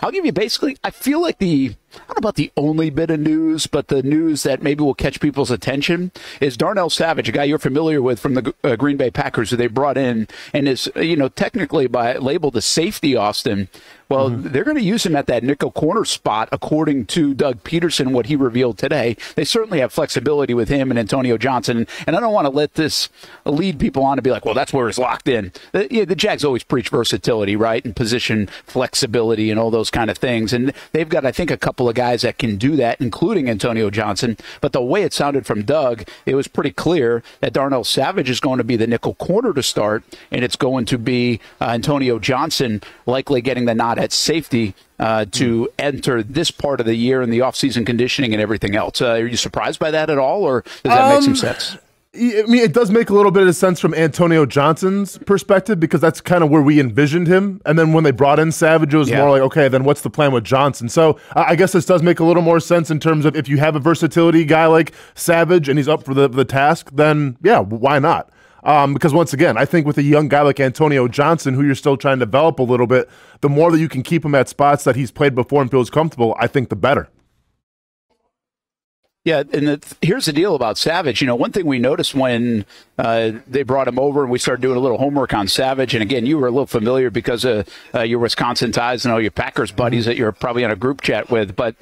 I'll give you basically, I feel like I don't know about the only bit of news, but the news that maybe will catch people's attention is Darnell Savage, a guy you're familiar with from the Green Bay Packers, who they brought in and is, technically labeled a safety, Austen. Well, they're going to use him at that nickel corner spot, according to Doug Pederson, what he revealed today. They certainly have flexibility with him and Antonio Johnson, and I don't want to let this lead people on to be like, well, that's where he's locked in. The Jags always preach versatility, right, and position flexibility and all those kind of things, and they've got, I think, a couple of guys that can do that, including Antonio Johnson. But the way it sounded from Doug, it was pretty clear that Darnell Savage is going to be the nickel corner to start, and it's going to be Antonio Johnson likely getting the nod at safety to enter this part of the year in the offseason conditioning and everything else. Are you surprised by that at all, or does that make some sense? I mean, it does make a little bit of sense from Antonio Johnson's perspective, because that's kind of where we envisioned him. And then when they brought in Savage, it was more like, okay, then what's the plan with Johnson? So I guess this does make a little more sense in terms of if you have a versatility guy like Savage and he's up for the task, then yeah, why not? Because once again, I think with a young guy like Antonio Johnson, who you're still trying to develop a little bit, the more that you can keep him at spots that he's played before and feels comfortable, I think the better. Yeah, and here's the deal about Savage. One thing we noticed when they brought him over and we started doing a little homework on Savage, and again, you were a little familiar because of your Wisconsin ties and all your Packers buddies that you're probably on a group chat with, but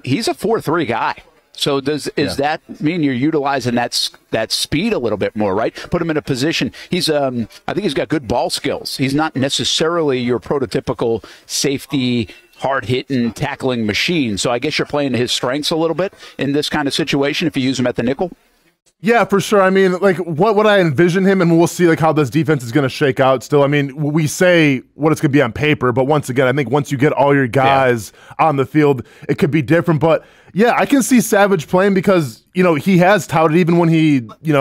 he's a 4-3 guy. So does that mean you're utilizing that speed a little bit more, right? Put him in a position. He's I think he's got good ball skills. He's not necessarily your prototypical safety, hard-hitting, tackling machine. So I guess you're playing to his strengths a little bit in this kind of situation if you use him at the nickel. Yeah, for sure. I mean, like what I envision him, and we'll see like how this defense is going to shake out still. I mean, we say what it's going to be on paper, but once again, I think once you get all your guys on the field, it could be different. But yeah, I can see Savage playing because, he has touted, even when he,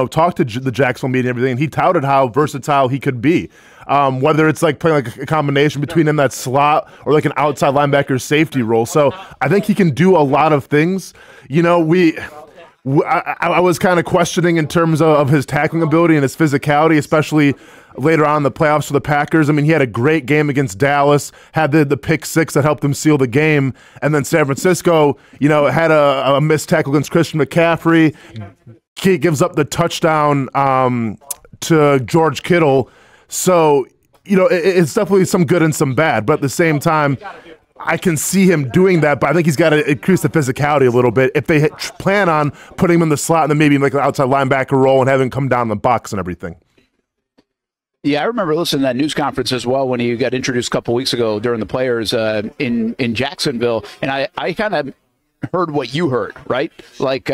talked to the Jacksonville media and everything, he touted how versatile he could be. Whether it's like playing like a combination between in that slot or like an outside linebacker safety role. So I think he can do a lot of things. I was kind of questioning in terms of his tackling ability and his physicality, especially later on in the playoffs for the Packers. I mean, he had a great game against Dallas, had the pick six that helped him seal the game, and then San Francisco, had a missed tackle against Christian McCaffrey. He gives up the touchdown to George Kittle. So, it's definitely some good and some bad, but at the same time, I can see him doing that, but I think he's got to increase the physicality a little bit if they plan on putting him in the slot and then maybe like an outside linebacker role and having him come down in the box and everything. Yeah, I remember listening to that news conference as well when he got introduced a couple weeks ago during the players in Jacksonville, and I kind of heard what you heard, right? Like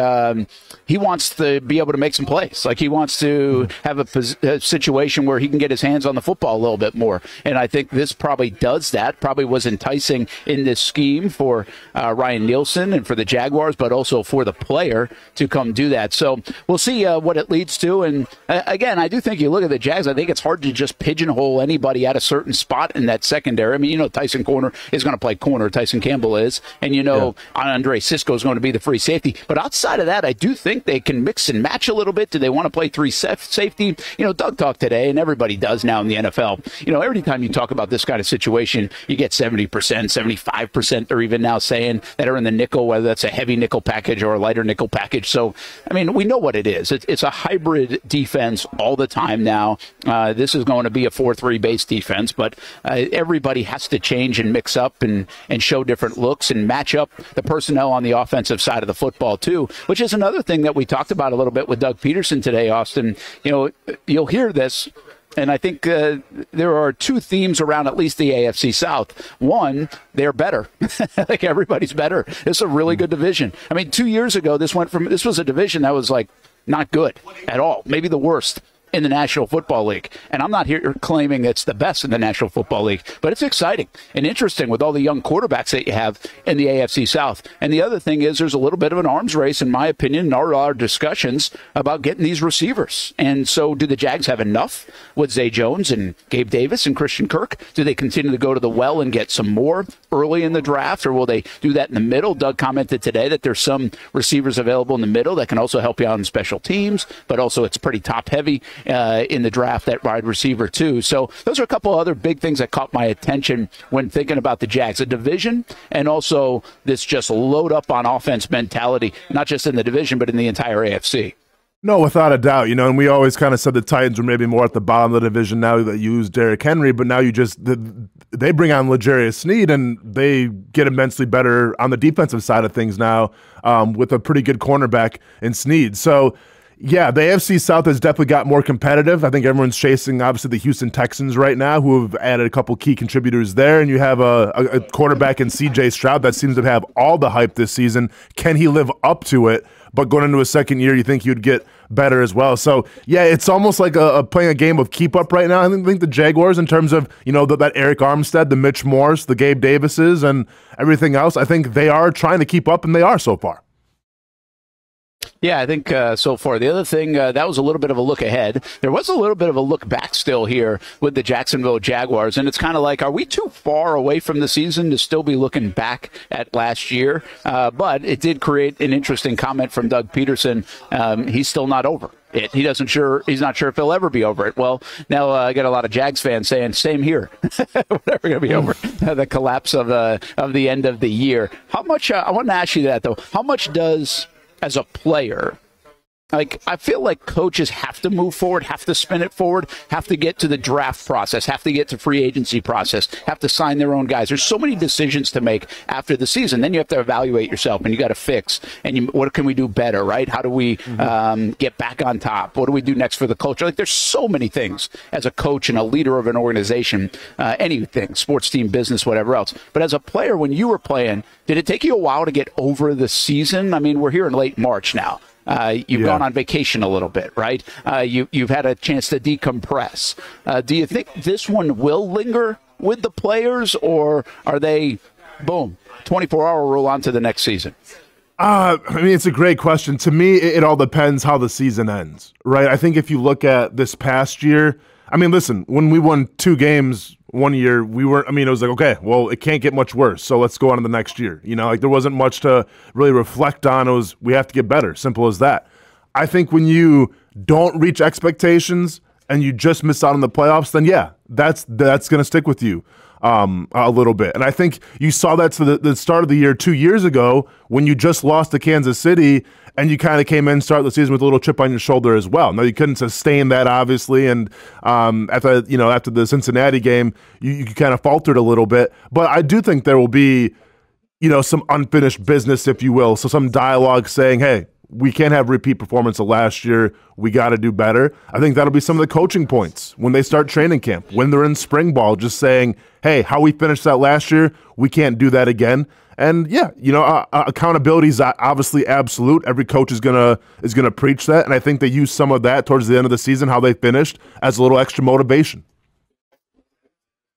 he wants to be able to make some plays. Like he wants to have a situation where he can get his hands on the football a little bit more. And I think this probably does that, probably was enticing in this scheme for Ryan Nielsen and for the Jaguars, but also for the player to come do that. So we'll see what it leads to. And again, I do think you look at the Jags, I think it's hard to just pigeonhole anybody at a certain spot in that secondary. I mean, Tyson Corner is going to play corner. Tyson Campbell is. And, Andre Cisco is going to be the free safety. But outside of that, I do think they can mix and match a little bit. Do they want to play three safety? Doug talked today, and everybody does now in the NFL. Every time you talk about this kind of situation, you get 70%, 75%, they're even now saying that are in the nickel, whether that's a heavy nickel package or a lighter nickel package. So, I mean, we know what it is. It's a hybrid defense all the time now. This is going to be a 4-3 base defense, but everybody has to change and mix up and show different looks and match up the personnel on the offensive side of the football too, which is another thing that we talked about a little bit with Doug Pederson today, Austen. You'll hear this, and I think there are two themes around at least the AFC South. One, they're better. Like everybody's better. It's a really good division. I mean, 2 years ago, this was a division that was like not good at all, maybe the worst in the National Football League. And I'm not here claiming it's the best in the National Football League, but it's exciting and interesting with all the young quarterbacks that you have in the AFC South. And the other thing is there's a little bit of an arms race, in my opinion, in our discussions about getting these receivers. And so do the Jags have enough with Zay Jones and Gabe Davis and Christian Kirk? Do they continue to go to the well and get some more early in the draft, or will they do that in the middle? Doug commented today that there's some receivers available in the middle that can also help you out in special teams, but also it's pretty top heavy in the draft at wide receiver too. So those are a couple other big things that caught my attention when thinking about the Jags, the division, and also this just load up on offense mentality, not just in the division, but in the entire AFC. No, without a doubt, and we always kind of said the Titans were maybe more at the bottom of the division now that you use Derrick Henry, but now they bring on L'Jarius Sneed, and they get immensely better on the defensive side of things now with a pretty good cornerback in Sneed. So, yeah, the AFC South has definitely got more competitive. I think everyone's chasing, obviously, the Houston Texans right now, who have added a couple key contributors there, and you have a quarterback in C.J. Stroud that seems to have all the hype this season. Can he live up to it? But going into his second year, you think he would get better as well. So, yeah, it's almost like playing a game of keep up right now. I think the Jaguars, in terms of, that Eric Armstead, the Mitch Morse, the Gabe Davises, and everything else, I think they are trying to keep up, and they are so far. Yeah, I think so far. The other thing, that was a little bit of a look ahead. There was a little bit of a look back still here with the Jacksonville Jaguars, and it's kind of like, are we too far away from the season to still be looking back at last year? But it did create an interesting comment from Doug Pederson. He's still not over it. He's not sure if he'll ever be over it. Well, now I got a lot of Jags fans saying, same here. We're never going to be over the collapse of the end of the year. How much, I want to ask you that, though, how much does, as a player, I feel like coaches have to move forward, have to spin it forward, have to get to the draft process, have to get to free agency process, have to sign their own guys. There's so many decisions to make after the season. Then you have to evaluate yourself, and you got to fix. And what can we do better, right? How do we get back on top? What do we do next for the culture? There's so many things as a coach and a leader of an organization, anything, sports team, business, whatever else. But as a player, when you were playing, did it take you a while to get over the season? I mean, we're here in late March now. You've gone on vacation a little bit, right? You've had a chance to decompress. Do you think this one will linger with the players, or are they, boom, 24-hour rule on to the next season? I mean, it's a great question. To me, it all depends how the season ends, right? I think if you look at this past year, I mean, listen, when we won 2 games one year, it was like, okay, well, it can't get much worse, so let's go on to the next year. There wasn't much to really reflect on. It was, we have to get better, simple as that. I think when you don't reach expectations and you just miss out on the playoffs, then yeah, that's going to stick with you a little bit. And I think you saw that to the start of the year 2 years ago when you just lost to Kansas City, and you kind of came in, start the season with a little chip on your shoulder as well. Now, you couldn't sustain that, obviously, and after the Cincinnati game, you kind of faltered a little bit. But I do think there will be, some unfinished business, if you will, so some dialogue saying, hey, we can't have repeat performance of last year. We got to do better. I think that'll be some of the coaching points when they start training camp, when they're in spring ball, just saying, hey, how we finished that last year, we can't do that again. And yeah, accountability is obviously absolute. Every coach is gonna preach that, and I think they use some of that towards the end of the season, how they finished, as a little extra motivation.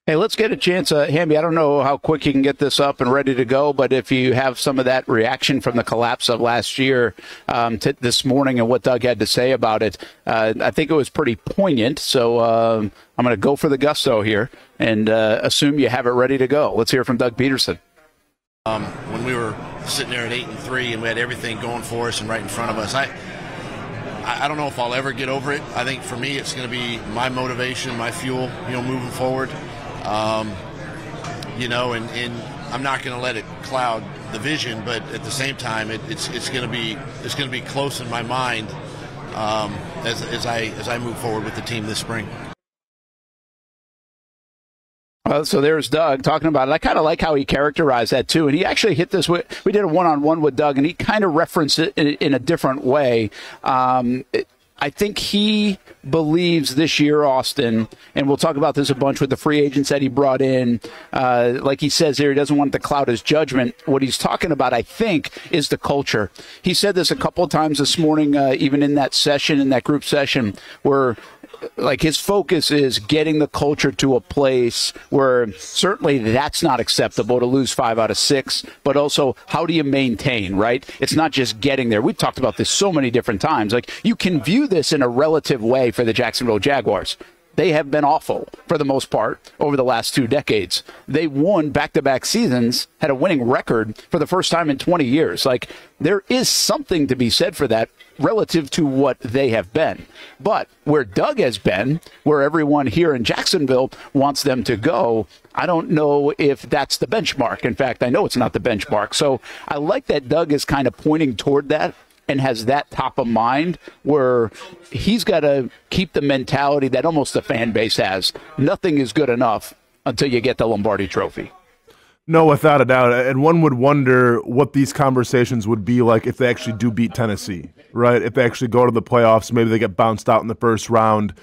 Hey, let's get a chance, Hamby. I don't know how quick you can get this up and ready to go, but if you have some of that reaction from the collapse of last year to this morning and what Doug had to say about it, I think it was pretty poignant. So I'm going to go for the gusto here and assume you have it ready to go. Let's hear from Doug Pederson. When we were sitting there at 8-3 and we had everything going for us and right in front of us, I don't know if I'll ever get over it. I think for me it's going to be my motivation, my fuel, moving forward. And I'm not going to let it cloud the vision, but at the same time, it's going to be close in my mind as I move forward with the team this spring. So there's Doug talking about it. I kind of like how he characterized that, too. And he actually hit this. We did a one-on-one with Doug, and he kind of referenced it in a different way. I think he believes this year, Austen, and we'll talk about this a bunch with the free agents that he brought in. Like he says there, he doesn't want to cloud his judgment. What he's talking about, I think, is the culture. He said this a couple of times this morning, even in that session, in that group session, where like his focus is getting the culture to a place where certainly that's not acceptable to lose 5 out of 6, but also how do you maintain, right? It's not just getting there. We've talked about this so many different times. Like you can view this in a relative way for the Jacksonville Jaguars. They have been awful for the most part over the last 2 decades. They won back-to-back seasons, had a winning record for the first time in 20 years. Like, there is something to be said for that relative to what they have been. But where Doug has been, where everyone here in Jacksonville wants them to go, I don't know if that's the benchmark. In fact, I know it's not the benchmark. So I like that Doug is kind of pointing toward that and has that top of mind, where he's got to keep the mentality that almost the fan base has. Nothing is good enough until you get the Lombardi Trophy. No, without a doubt. And one would wonder what these conversations would be like if they actually do beat Tennessee, right? If they actually go to the playoffs, maybe they get bounced out in the first round.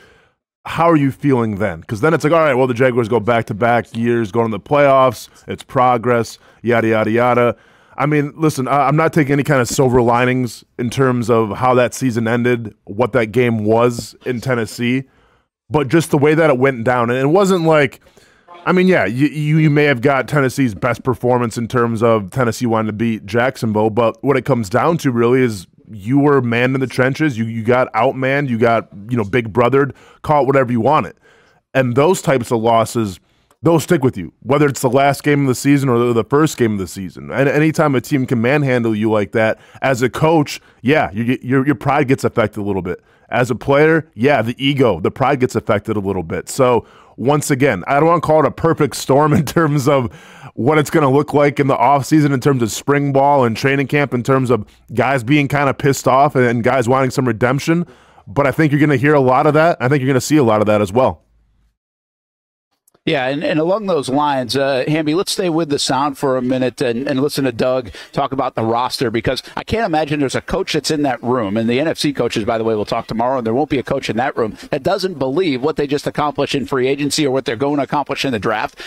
How are you feeling then? Because then it's like, all right, well, the Jaguars go back-to-back years, going to the playoffs, it's progress, yada, yada, yada. I mean, listen, I'm not taking any kind of silver linings in terms of how that season ended, what that game was in Tennessee, but just the way that it went down. And it wasn't like, I mean, yeah, you may have got Tennessee's best performance in terms of Tennessee wanting to beat Jacksonville, but what it comes down to really is you were manned in the trenches, you got outmanned, you got, big brothered, call it whatever you wanted. And those types of losses, those stick with you, whether it's the last game of the season or the first game of the season. And anytime a team can manhandle you like that, as a coach, yeah, your pride gets affected a little bit. As a player, yeah, the ego, the pride gets affected a little bit. So once again, I don't want to call it a perfect storm in terms of what it's going to look like in the offseason, in terms of spring ball and training camp, in terms of guys being kind of pissed off and guys wanting some redemption. But I think you're going to hear a lot of that. I think you're going to see a lot of that as well. Yeah, and along those lines, Hamby, let's stay with the sound for a minute and listen to Doug talk about the roster, because I can't imagine there's a coach that's in that room, and the NFC coaches, by the way, will talk tomorrow, and there won't be a coach in that room that doesn't believe what they just accomplished in free agency or what they're going to accomplish in the draft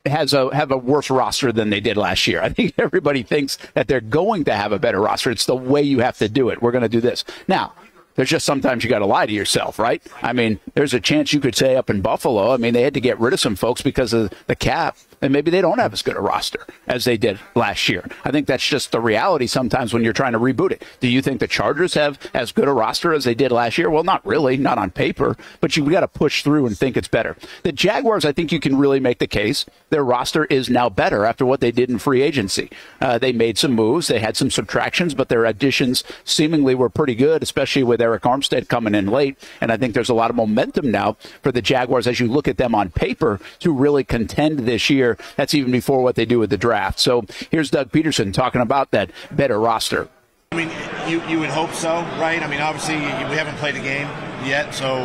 have a worse roster than they did last year. I think everybody thinks that they're going to have a better roster. It's the way you have to do it. We're going to do this. Now, there's just sometimes you got to lie to yourself, right? I mean, there's a chance you could say up in Buffalo, I mean, they had to get rid of some folks because of the cap, and maybe they don't have as good a roster as they did last year. I think that's just the reality sometimes when you're trying to reboot it. Do you think the Chargers have as good a roster as they did last year? Well, not really, not on paper, but you've got to push through and think it's better. The Jaguars, I think you can really make the case. Their roster is now better after what they did in free agency. They made some moves. They had some subtractions, but their additions seemingly were pretty good, especially with Eric Armstead coming in late. And I think there's a lot of momentum now for the Jaguars as you look at them on paper to really contend this year. That's even before what they do with the draft. So here's Doug Pederson talking about that better roster. I mean, you would hope so, right? I mean, obviously, we haven't played a game yet, so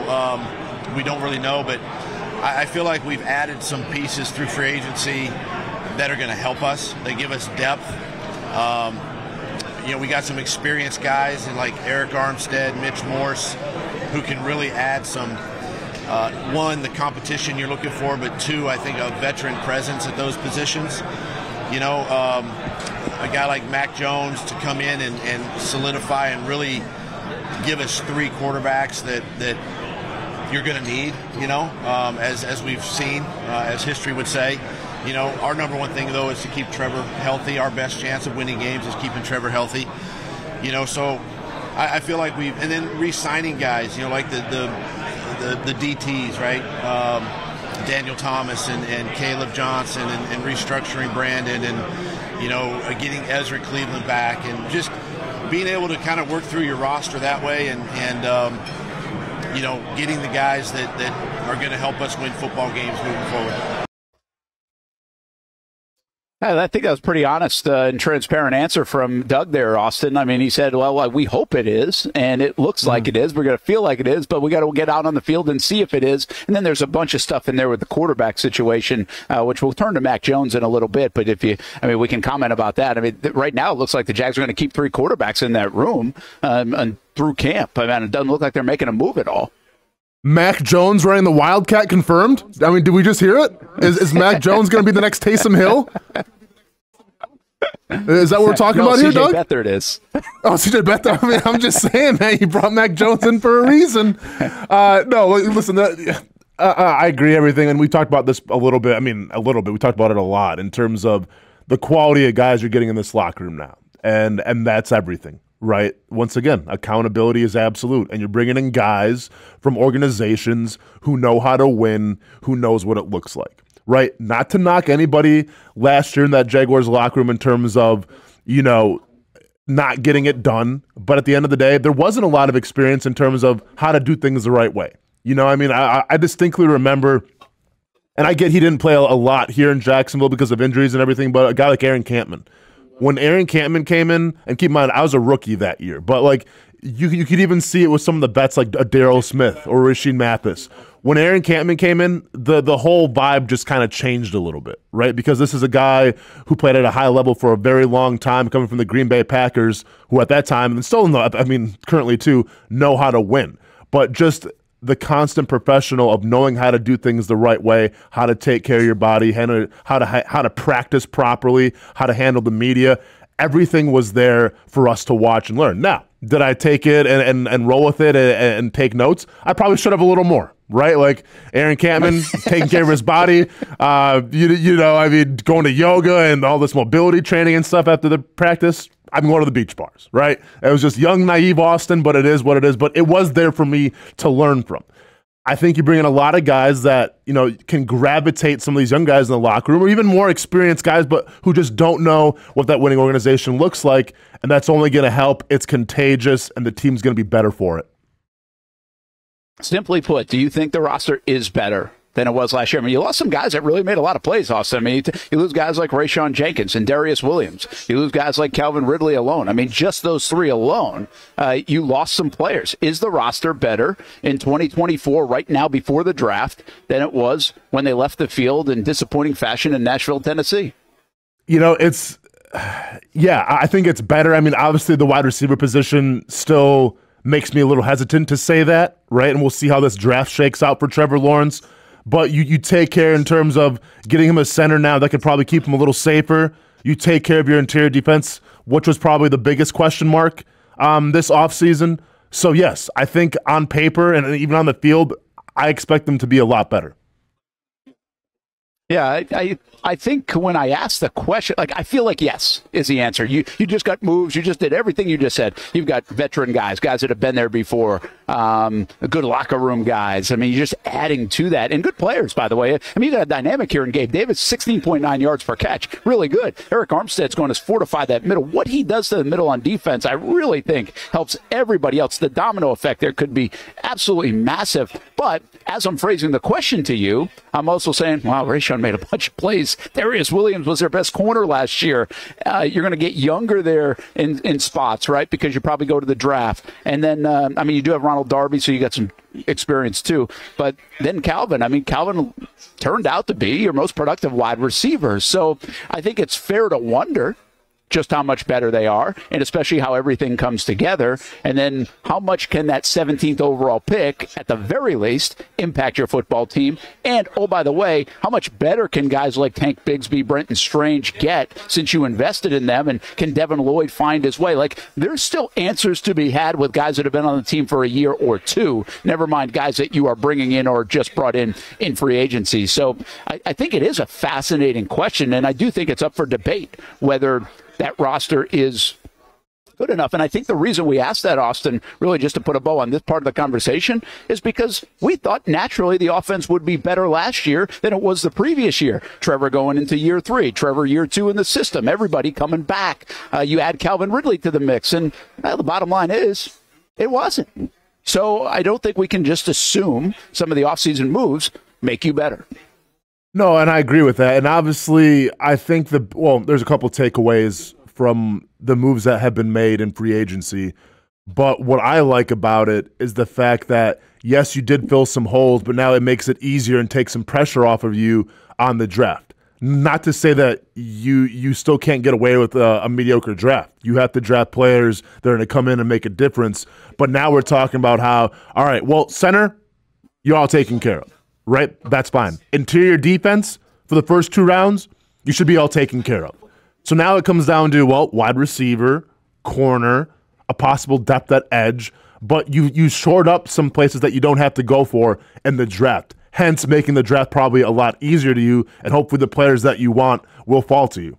we don't really know. But I feel like we've added some pieces through free agency that are going to help us. They give us depth. We got some experienced guys in like Eric Armstead, Mitch Morse, who can really add some, one, the competition you're looking for, but two, I think a veteran presence at those positions. A guy like Mac Jones to come in and solidify and really give us 3 quarterbacks that you're going to need, as we've seen, as history would say. Our number one thing, though, is to keep Trevor healthy. Our best chance of winning games is keeping Trevor healthy. So I feel like we've – and then re-signing guys, like the DTs, right? Daniel Thomas and Caleb Johnson and restructuring Brandon and, getting Ezra Cleveland back and just being able to kind of work through your roster that way and getting the guys that are going to help us win football games moving forward. I think that was a pretty honest and transparent answer from Doug there, Austen. I mean, he said, well, we hope it is, and it looks like it is. We're going to feel like it is, but we got to get out on the field and see if it is. And then there's a bunch of stuff in there with the quarterback situation, which we'll turn to Mac Jones in a little bit. But we can comment about that. I mean, right now it looks like the Jags are going to keep 3 quarterbacks in that room and through camp. I mean, it doesn't look like they're making a move at all. Mac Jones running the Wildcat confirmed? I mean, did we just hear it? Is Mac Jones going to be the next Taysom Hill? Is that what we're talking about here, Doug? Beathard is. Oh, CJ Beathard. I mean, I'm just saying, man, you brought Mac Jones in for a reason. No, listen, I agree everything, and we talked about this a little bit. I mean, a little bit. We talked about it a lot in terms of the quality of guys you're getting in this locker room now, and that's everything. right? Once again, accountability is absolute, and you're bringing in guys from organizations who know how to win, who knows what it looks like, right? Not to knock anybody last year in that Jaguars locker room in terms of, you know, not getting it done, but at the end of the day, there wasn't a lot of experience in terms of how to do things the right way. You know, I mean, I distinctly remember, and I get he didn't play a lot here in Jacksonville because of injuries and everything, but a guy like Aaron Campman. When Aaron Campman came in, and keep in mind, I was a rookie that year, but like you could even see it with some of the bets like Darryl Smith or Rasheed Mathis. When Aaron Campman came in, the whole vibe just kind of changed a little bit, right? Because this is a guy who played at a high level for a very long time, coming from the Green Bay Packers, who at that time, and still know, I mean, currently too, know how to win. But just the constant professional of knowing how to do things the right way, how to take care of your body, how to practice properly, how to handle the media. Everything was there for us to watch and learn. Now, did I take it and roll with it and take notes? I probably should have a little more, right? Like Aaron Campman taking care of his body, you know, I mean, going to yoga and all this mobility training and stuff after the practice. I'm going to the beach bars, right? It was just young, naive Austen, but it is what it is. But it was there for me to learn from. I think you bring in a lot of guys that, you know, can gravitate some of these young guys in the locker room, or even more experienced guys, but who just don't know what that winning organization looks like. And that's only going to help. It's contagious, and the team's going to be better for it. Simply put, do you think the roster is better than it was last year? I mean, you lost some guys that really made a lot of plays, Austen. I mean, you lose guys like Rayshawn Jenkins and Darius Williams. You lose guys like Calvin Ridley alone. I mean, just those three alone, you lost some players. Is the roster better in 2024 right now before the draft than it was when they left the field in disappointing fashion in Nashville, Tennessee? You know, yeah, I think it's better. I mean, obviously the wide receiver position still makes me a little hesitant to say that, right? And we'll see how this draft shakes out for Trevor Lawrence. But you take care in terms of getting him a center now that could probably keep him a little safer. You take care of your interior defense, which was probably the biggest question mark this offseason. So, yes, I think on paper and even on the field, I expect them to be a lot better. Yeah, I think when I asked the question, like, I feel like yes is the answer. You just got moves. You just did everything you just said. You've got veteran guys that have been there before, good locker room guys. I mean, you're just adding to that. And good players, by the way. I mean, you got a dynamic here in Gabe Davis, 16.9 yards per catch. Really good. Eric Armstead's going to fortify that middle. What he does to the middle on defense, I really think helps everybody else. The domino effect there could be absolutely massive. But as I'm phrasing the question to you, I'm also saying, wow, Rayshawn made a bunch of plays. Darius Williams was their best corner last year. You're going to get younger there in spots, right? Because you probably go to the draft. And then, I mean, you do have Ronald Darby, so you got some experience too. But then Calvin turned out to be your most productive wide receiver. So I think it's fair to wonder just how much better they are, and especially how everything comes together. And then how much can that 17th overall pick, at the very least, impact your football team? And, oh, by the way, how much better can guys like Tank Bigsby, Brent, and Strange get since you invested in them? And can Devin Lloyd find his way? Like, there's still answers to be had with guys that have been on the team for a year or two, never mind guys that you are bringing in or just brought in free agency. So I think it is a fascinating question, and I do think it's up for debate whether that roster is good enough. And I think the reason we asked that, Austen, really just to put a bow on this part of the conversation, is because we thought naturally the offense would be better last year than it was the previous year. Trevor going into year 3, Trevor year 2 in the system, everybody coming back. You add Calvin Ridley to the mix, and the bottom line is it wasn't. So I don't think we can just assume some of the offseason moves make you better. No, and I agree with that. And obviously, I think there's a couple takeaways from the moves that have been made in free agency. But what I like about it is the fact that, yes, you did fill some holes, but now it makes it easier and takes some pressure off of you on the draft. Not to say that you still can't get away with a mediocre draft. You have to draft players that are going to come in and make a difference. But now we're talking about how, all right, well, center, you're all taken care of. Right? That's fine. Interior defense for the first 2 rounds, you should be all taken care of. So now it comes down to, well, wide receiver, corner, a possible depth at edge, but you shored up some places that you don't have to go for in the draft, hence making the draft probably a lot easier to you, and hopefully the players that you want will fall to you.